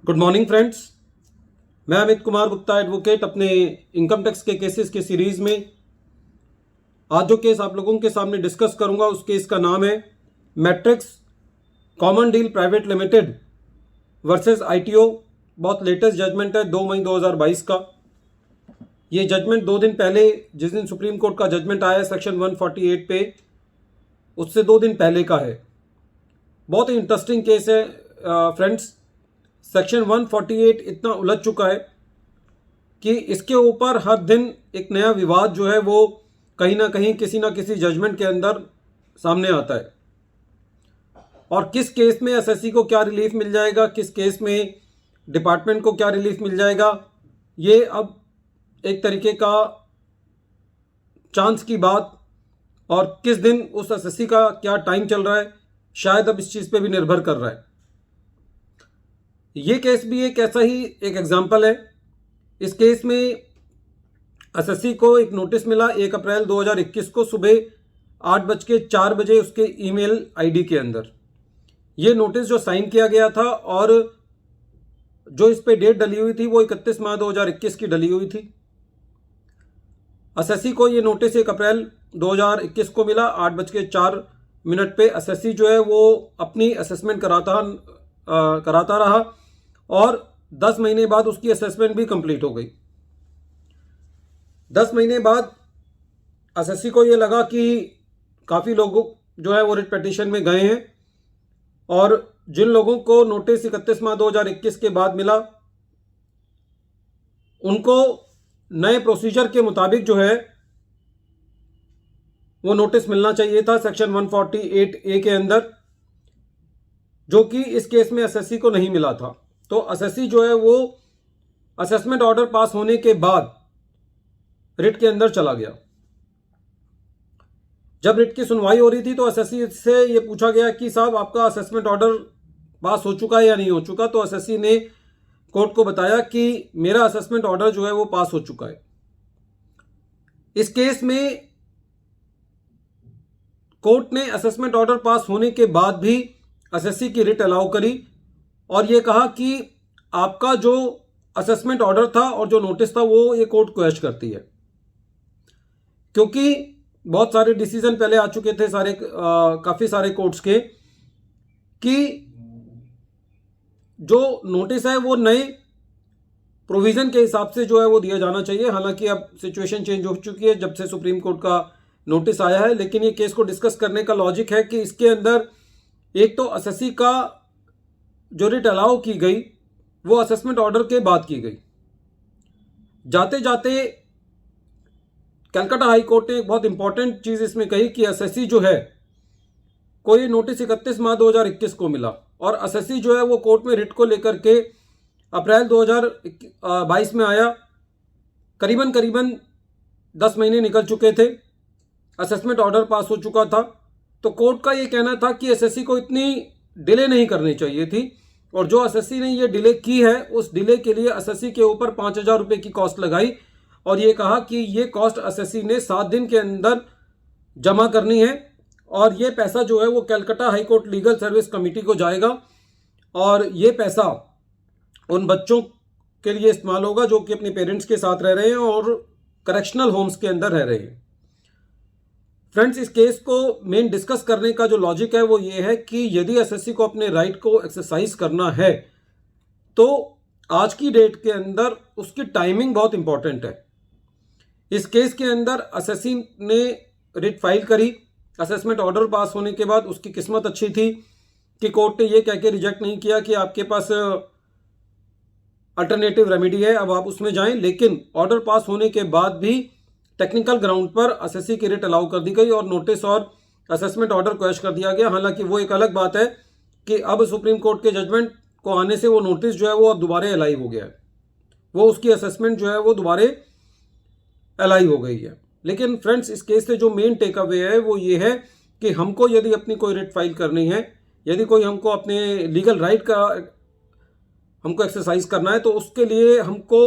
Good morning friends. मैं Amit Kumar Gupta advocate अपने income tax के केसेस के सीरीज में आज जो केस आप लोगों के सामने डिस्कस करूंगा उस केस का नाम है matrix common deal private limited versus ITO. बहुत लेटेस्ट जजमेंट है 2 मई 2022 का। ये जजमेंट 2 दिन पहले जिस दिन सुप्रीम कोर्ट का जजमेंट आया सेक्शन 148 पे उससे 2 दिन पहले का है। बहुत ही इंटरेस्टिंग केस है फ्रेंड्स। सेक्शन 148 इतना उलझ चुका है कि इसके ऊपर हर दिन एक नया विवाद जो है वो कहीं ना किसी जजमेंट के अंदर सामने आता है। और किस केस में एसएससी को क्या रिलीफ मिल जाएगा, किस केस में डिपार्टमेंट को क्या रिलीफ मिल जाएगा, ये अब एक तरीके का चांस की बात, और किस दिन उस एसएससी का क्या टाइम चल रहा है शायद अब इस चीज़ पे भी निर्भर कर रहा है। ये केस भी एक ऐसा ही एक एग्जाम्पल है। इस केस में एसएससी को एक नोटिस मिला 1 अप्रैल 2021 को सुबह 8:04 उसके ईमेल आईडी के अंदर। ये नोटिस जो साइन किया गया था और जो इस पे डेट डली हुई थी वो 31 मार्च 2021 की डली हुई थी। एसएससी को ये नोटिस 1 अप्रैल 2021 को मिला 8:04 पे। एसएससी जो है वो अपनी असेसमेंट कराता रहा और 10 महीने बाद उसकी असेसमेंट भी कंप्लीट हो गई। 10 महीने बाद एसएससी को ये लगा कि काफ़ी लोग जो है वो रिट पिटीशन में गए हैं और जिन लोगों को नोटिस 31 मार्च 2021 के बाद मिला उनको नए प्रोसीजर के मुताबिक जो है वो नोटिस मिलना चाहिए था सेक्शन 148A के अंदर, जो कि इस केस में एसएससी को नहीं मिला था। तो एसएससी जो है वो असेसमेंट ऑर्डर पास होने के बाद रिट के अंदर चला गया। जब रिट की सुनवाई हो रही थी तो एसएससी से ये पूछा गया कि साहब आपका असेसमेंट ऑर्डर पास हो चुका है या नहीं हो चुका। तो एसएससी ने कोर्ट को बताया कि मेरा असेसमेंट ऑर्डर जो है वो पास हो चुका है। इस केस में कोर्ट ने असेसमेंट ऑर्डर पास होने के बाद भी एसएससी की रिट अलाउ करी और ये कहा कि आपका जो असेसमेंट ऑर्डर था और जो नोटिस था वो ये कोर्ट क्वैश करती है, क्योंकि बहुत सारे डिसीजन पहले आ चुके थे काफ़ी सारे कोर्ट्स के कि जो नोटिस है वो नए प्रोविज़न के हिसाब से जो है वो दिया जाना चाहिए। हालांकि अब सिचुएशन चेंज हो चुकी है जब से सुप्रीम कोर्ट का नोटिस आया है, लेकिन ये केस को डिस्कस करने का लॉजिक है कि इसके अंदर एक तो एसएससी का जो रिट अलाउ की गई वो असेसमेंट ऑर्डर के बाद की गई। जाते जाते कलकत्ता हाई कोर्ट ने एक बहुत इंपॉर्टेंट चीज़ इसमें कही कि एसएससी जो है कोई नोटिस 31 मार्च 2021 को मिला और एसएससी जो है वो कोर्ट में रिट को लेकर के अप्रैल 2022 में आया। करीबन 10 महीने निकल चुके थे, असेसमेंट ऑर्डर पास हो चुका था। तो कोर्ट का ये कहना था कि एसएससी को इतनी डिले नहीं करनी चाहिए थी और जो एसएससी ने ये डिले की है उस डिले के लिए एसएससी के ऊपर 5,000 रुपये की कॉस्ट लगाई और ये कहा कि ये कॉस्ट एसएससी ने 7 दिन के अंदर जमा करनी है और ये पैसा जो है वो Calcutta high court legal service committee को जाएगा और ये पैसा उन बच्चों के लिए इस्तेमाल होगा जो कि अपने पेरेंट्स के साथ रह रहे हैं और करेक्शनल होम्स के अंदर रह रहे हैं। फ्रेंड्स, इस केस को मेन डिस्कस करने का जो लॉजिक है वो ये है कि यदि एसएससी को अपने राइट को एक्सरसाइज करना है तो आज की डेट के अंदर उसकी टाइमिंग बहुत इंपॉर्टेंट है। इस केस के अंदर एसएससी ने रिट फाइल करी, असेसमेंट ऑर्डर पास होने के बाद उसकी किस्मत अच्छी थी कि कोर्ट ने ये कह के रिजेक्ट नहीं किया कि आपके पास अल्टरनेटिव रेमेडी है, अब आप उसमें जाएं। लेकिन ऑर्डर पास होने के बाद भी टेक्निकल ग्राउंड पर एसएससी की रिट अलाउ कर दी गई और नोटिस और असेसमेंट ऑर्डर क्वैश कर दिया गया। हालांकि वो एक अलग बात है कि अब सुप्रीम कोर्ट के जजमेंट को आने से वो नोटिस जो है वो अब दोबारा अलाइव हो गया है, वो उसकी असेसमेंट जो है वो दोबारा अलाइव हो गई है। लेकिन फ्रेंड्स, इस केस से जो मेन टेक अवे है वो ये है कि हमको यदि अपनी कोई रिट फाइल करनी है, यदि कोई हमको अपने लीगल राइट का हमको एक्सरसाइज करना है तो उसके लिए हमको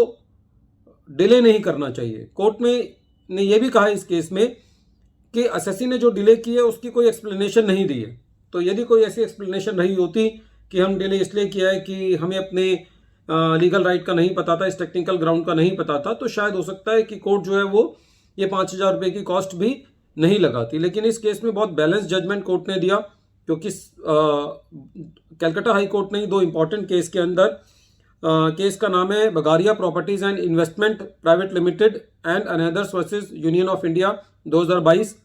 डिले नहीं करना चाहिए। कोर्ट में ने यह भी कहा इस केस में कि एसएससी ने जो डिले की है उसकी कोई एक्सप्लेनेशन नहीं दी है। तो यदि कोई ऐसी एक्सप्लेनेशन रही होती कि हम डिले इसलिए किया है कि हमें अपने लीगल राइट का नहीं पता था, इस टेक्निकल ग्राउंड का नहीं पता था, तो शायद हो सकता है कि कोर्ट जो है वो ये 5,000 रुपये की कॉस्ट भी नहीं लगाती। लेकिन इस केस में बहुत बैलेंस जजमेंट कोर्ट ने दिया, क्योंकि कलकत्ता हाई कोर्ट ने 2 इंपॉर्टेंट केस के अंदर, केस का नाम है Bagaria properties and investment private limited and another's versus union of India 2022,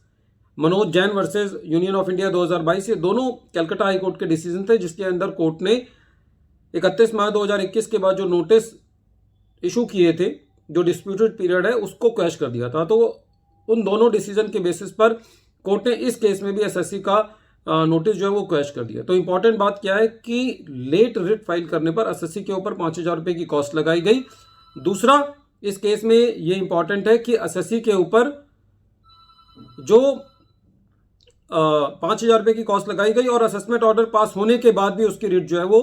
Manoj Jain versus union of India 2022, ये दोनों कलकत्ता हाई कोर्ट के डिसीजन थे, जिसके अंदर कोर्ट ने 31 मार्च 2021 के बाद जो नोटिस इशू किए थे, जो डिस्प्यूटेड पीरियड है, उसको क्वैश कर दिया था। तो उन दोनों डिसीजन के बेसिस पर कोर्ट ने इस केस में भी एसएससी का नोटिस जो है वो क्वैश कर दिया। तो इंपॉर्टेंट बात क्या है कि लेट रिट फाइल करने पर एसएससी के ऊपर 5,000 रुपये की कॉस्ट लगाई गई। दूसरा, इस केस में ये इंपॉर्टेंट है कि एसएससी के ऊपर जो 5,000 रुपये की कॉस्ट लगाई गई और असेसमेंट ऑर्डर पास होने के बाद भी उसकी रिट जो है वो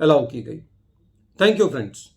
अलाउ की गई। Thank you friends.